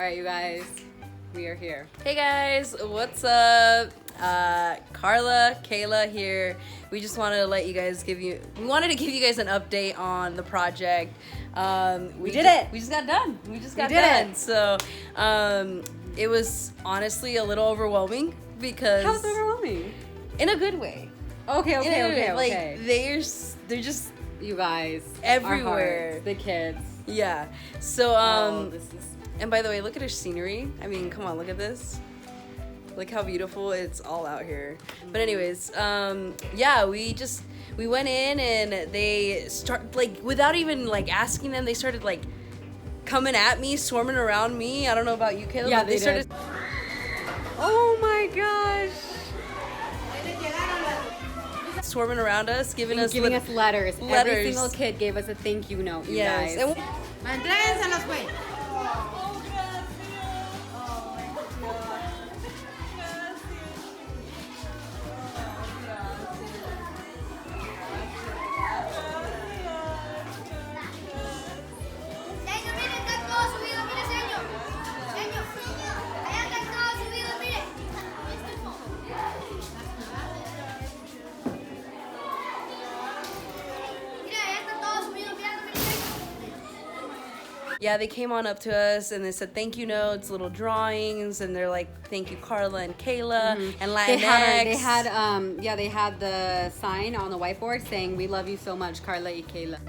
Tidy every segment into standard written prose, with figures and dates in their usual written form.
Alright, you guys, we are here. Hey guys, what's up? Carla, Kayla here. We just wanted to let you guys we wanted to give you guys an update on the project. We did it. We just got done. We did it. So, it was honestly a little overwhelming because. How was it overwhelming? In a good way. Okay. Like they're just you guys everywhere. Our hearts, the kids. Yeah. So this is. And by the way, look at our scenery. I mean, come on, look at this. Look how beautiful it's all out here. But anyways, yeah, we went in and they start like without even like asking them, they started like coming at me, swarming around me. I don't know about you, Caleb. Yeah, but they started. Oh my gosh. Swarming around us, giving us letters. Every single kid gave us a thank you note, you guys. Yeah, they came on up to us and they said thank you notes, little drawings, and they're like, thank you, Carla and Kayla, and LatinX. They had the sign on the whiteboard saying, we love you so much, Carla y Kayla.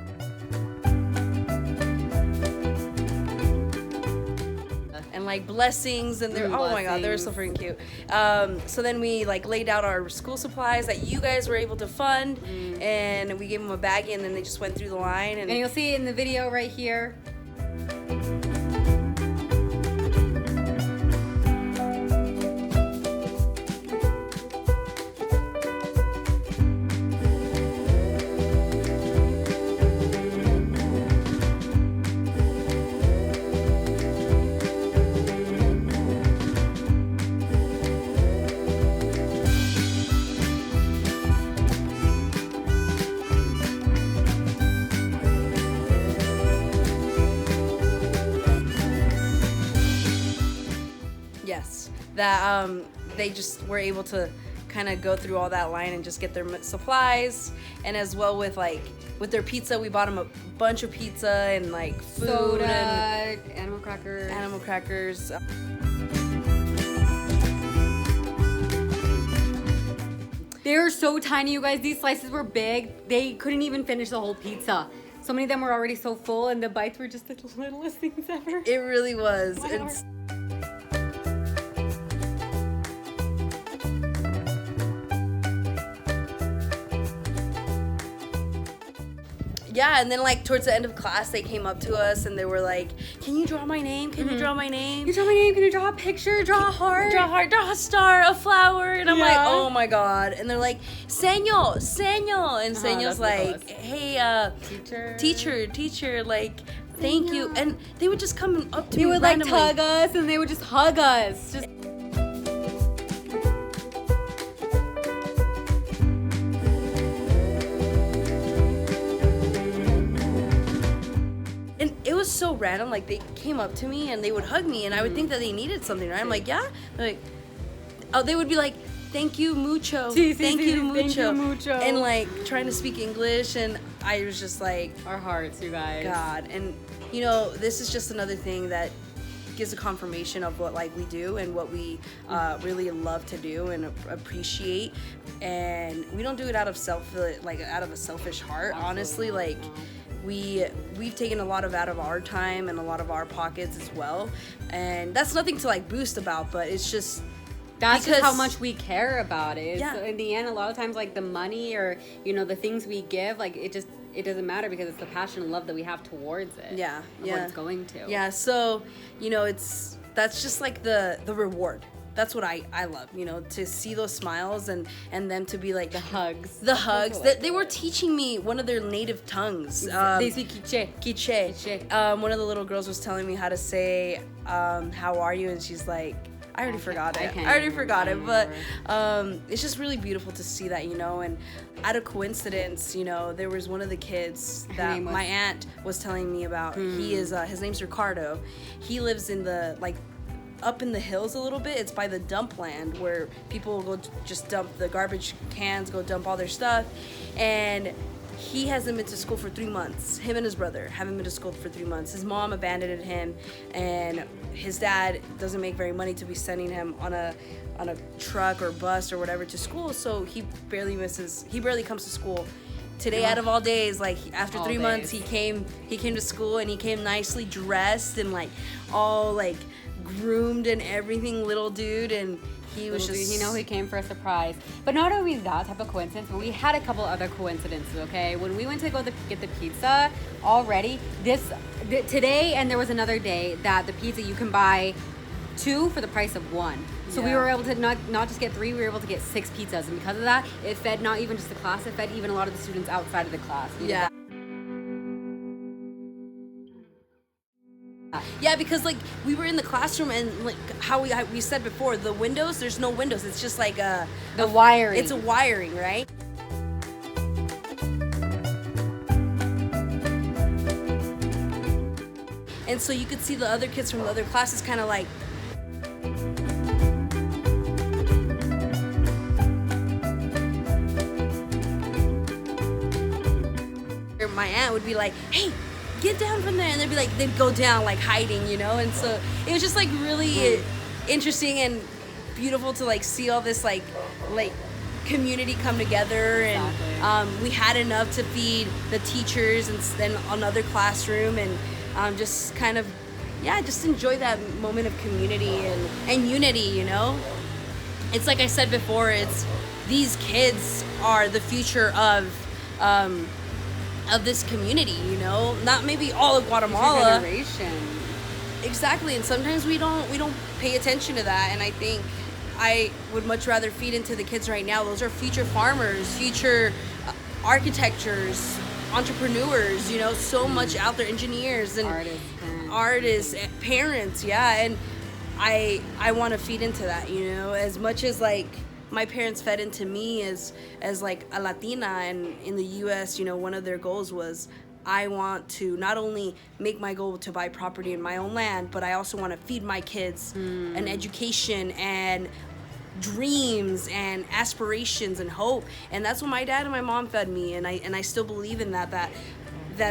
And like blessings, and they're oh my god, they were so freaking cute. So then we like laid out our school supplies that you guys were able to fund, and we gave them a baggie, and then they just went through the line. And you'll see it in the video right here. Yes, that they just were able to kind of go through all that line and just get their supplies, and as well with their pizza, we bought them a bunch of pizza and like food, soda, and animal crackers. They were so tiny, you guys. These slices were big. They couldn't even finish the whole pizza. So many of them were already so full, and the bites were just the littlest things ever. It really was. Yeah, and then like towards the end of class, they came up to us and they were like, "Can you draw my name? Can you draw my name? Can you draw my name? Can you draw a picture? Draw a heart? Draw a star, a flower." And I'm like, "Oh my god!" And they're like, "Senor," and Senor's like, "Hey, teacher, like, thank you." And they would just come up to me. They would randomly. like tug us, and they would just hug us. So random, like they came up to me and they would hug me, and I would think that they needed something, right? I'm like, yeah. They're like, oh, they would be like, thank you mucho, thank you mucho, and like trying to speak English, and I was just like, our hearts, you guys. God, and you know, this is just another thing that gives a confirmation of what like we do and what we really love to do and appreciate, and we don't do it out of a selfish heart. Honestly, like. We've taken a lot out of our time and a lot of our pockets as well, and that's nothing to like boast about, but it's just that's just how much we care about it. Yeah. So in the end, a lot of times like the money or the things we give, like it doesn't matter because it's the passion and love that we have towards it. Yeah, what it's going to. Yeah, so that's just like the reward. That's what I love, to see those smiles and them to be like the hugs. They were teaching me one of their native tongues. They speak Quiche. One of the little girls was telling me how to say, how are you? And she's like, I already forgot it. can't I already even forgot it, but remember. it's just really beautiful to see that, you know. And out of coincidence, you know, there was one of the kids that name was- my aunt was telling me about. He is his name's Ricardo. He lives in the up in the hills a little bit. It's by the dump land where people go just dump the garbage cans, go dump all their stuff, and he hasn't been to school for 3 months. Him and his brother haven't been to school for 3 months. His mom abandoned him, and his dad doesn't make very money to be sending him on a truck or bus or whatever to school. So he barely comes to school. Today, out of all days, like after All 3 months, days. he came to school, and he came nicely dressed and like all like groomed and everything, little dude, and he was Little just, dude, you know, he came for a surprise. But not only that type of coincidence, but we had a couple other coincidences, okay? When we went to go get the pizza, already, today, and there was another day that the pizza, you can buy 2 for the price of 1. So we Yeah. were able to not just get 3, we were able to get 6 pizzas. And because of that, it fed not even just the class, it fed even a lot of the students outside of the class. yeah. Yeah, because like we were in the classroom, and like how we said before, the windows, there's no windows. It's just like The wiring. It's a wiring, right? And so you could see the other kids from the other classes kind of like, my aunt would be like, hey, get down from there, and they'd go down like hiding, you know. And so it was just like really interesting and beautiful to like see all this like community come together. And we had enough to feed the teachers and then another classroom, and just kind of just enjoy that moment of community and unity, you know. It's like I said before, it's these kids are the future of this community, you know, not maybe all of Guatemala. Generation. Exactly, and sometimes we don't pay attention to that, and I think I would much rather feed into the kids right now. Those are future farmers, future architects, entrepreneurs, you know, so much out there, engineers and artists, parents, and I want to feed into that, you know, as much as like my parents fed into me as like a Latina, and in the US, you know, one of their goals was, I want to not only make my goal to buy property in my own land, but I also want to feed my kids an education and dreams and aspirations and hope. And that's what my dad and my mom fed me, and I still believe in that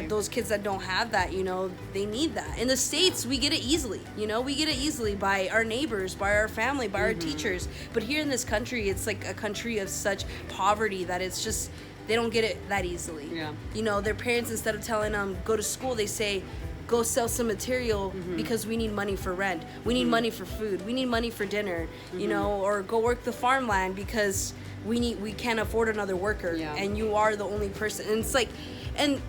those kids that don't have that, you know, they need that. In the States, we get it easily, you know, we get it easily by our neighbors, by our family, by our teachers. But here in this country, it's like a country of such poverty that it's just, they don't get it that easily. Yeah. You know, their parents, instead of telling them go to school, they say go sell some material because we need money for rent, we need money for food, we need money for dinner, you know, or go work the farmland because we can't afford another worker, and you are the only person. And it's like, and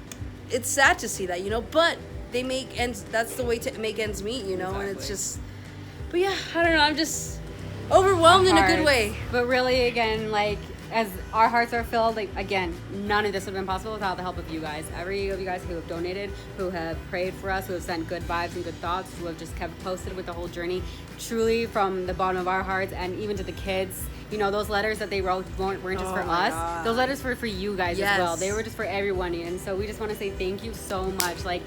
it's sad to see that, you know, but they make ends, that's the way to make ends meet, you know. Exactly. And it's just, but yeah, I don't know, I'm just overwhelmed in a good way. But really, again, like, as our hearts are filled, like, again, none of this would have been possible without the help of you guys. Every of you guys who have donated, who have prayed for us, who have sent good vibes and good thoughts, who have just kept posted with the whole journey, truly from the bottom of our hearts, and even to the kids. You know, those letters that they wrote weren't just for us. God. Those letters were for you guys as well. They were just for everyone. And so we just want to say thank you so much. Like,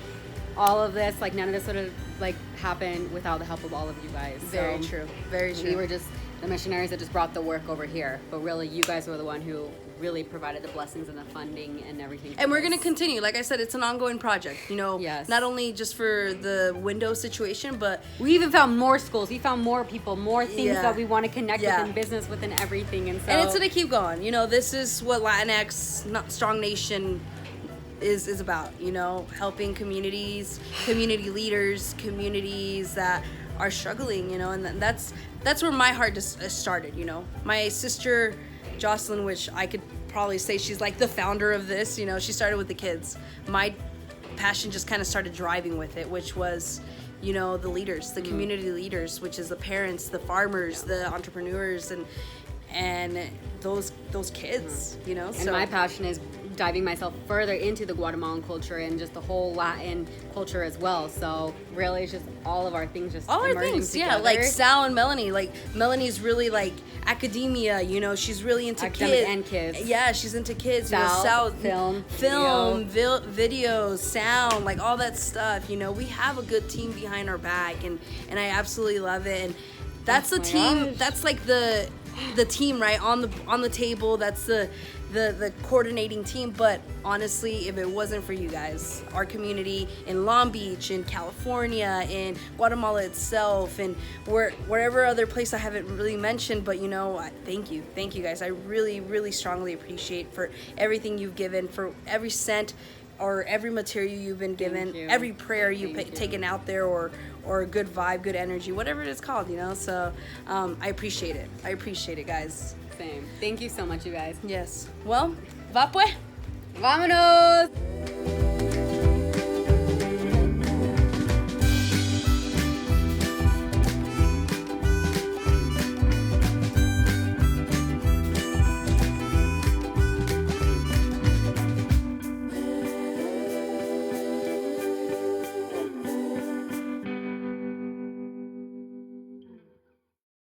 all of this, like, none of this would have, like, happened without the help of all of you guys. Very true. Very true. We were just the missionaries that just brought the work over here. But really, you guys were the one who really provided the blessings and the funding and everything. And we're going to continue. Like I said, it's an ongoing project, you know, not only just for the window situation, but we even found more schools. We found more people, more things that we want to connect with in business, with, and everything. And so, and it's going to keep going. You know, this is what Latinx, not Strong Nation, is about, you know, helping communities, community leaders, communities that are struggling, you know, and that's where my heart just started, you know. My sister Jocelyn, which I could probably say she's like the founder of this, you know, she started with the kids. My passion just kind of started driving with it, which was, you know, the leaders, the community leaders, which is the parents, the farmers, the entrepreneurs, and those kids, you know. And my passion is diving myself further into the Guatemalan culture and just the whole Latin culture as well. So really, it's just all of our things just all our emerging things, together. yeah. Like Sal and Melanie. Like Melanie's really like academia. You know, she's really into Academic kids and kids. Yeah, she's into kids. Sal, you know, Sal, film, videos, sound, like all that stuff. You know, we have a good team behind our back, and I absolutely love it. And that's the team. Gosh. That's like the team, right, on the table. That's the coordinating team. But honestly, if it wasn't for you guys, our community in Long Beach, in California, in Guatemala itself, and wherever other place I haven't really mentioned, but you know, thank you guys. I really, really strongly appreciate for everything you've given, for every cent or every material you've been given, every prayer you've taken out there, or a good vibe, good energy, whatever it is called, you know. So I appreciate it, guys. Same. Thank you so much, you guys. Yes. Well, va pues. Vámonos!